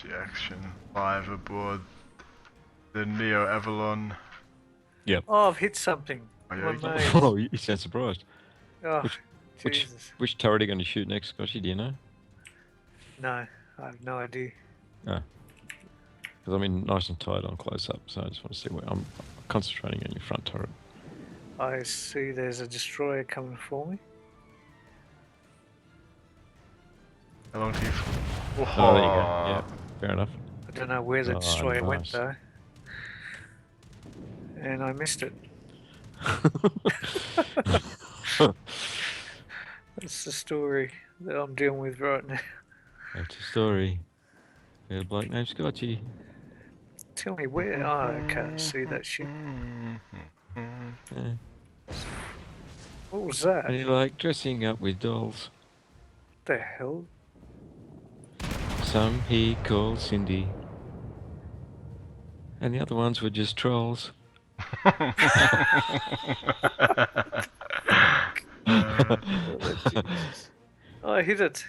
See action live aboard the Neo Avalon. Yep. Oh, I've hit something. Oh, yeah, My you- maze. Oh, you sound surprised. Oh, Which- Jesus. Which turret are you going to shoot next, Scotchy? Do you know? No, I have no idea. Because I'm in nice and tight on close up, so I just want to see where I'm concentrating on your front turret. I see there's a destroyer coming for me. How long do you? Oh, there you go. Yeah, fair enough. I don't know where the Oh, destroyer went nice. though. And I missed it. That's the story that I'm dealing with right now. That's a story. Got a bloke named Scotchy. Tell me where. Oh, I can't see that shit. Yeah. What was that? And you like dressing up with dolls. The hell? Some he called Cindy. And the other ones were just trolls. Oh, I hit it.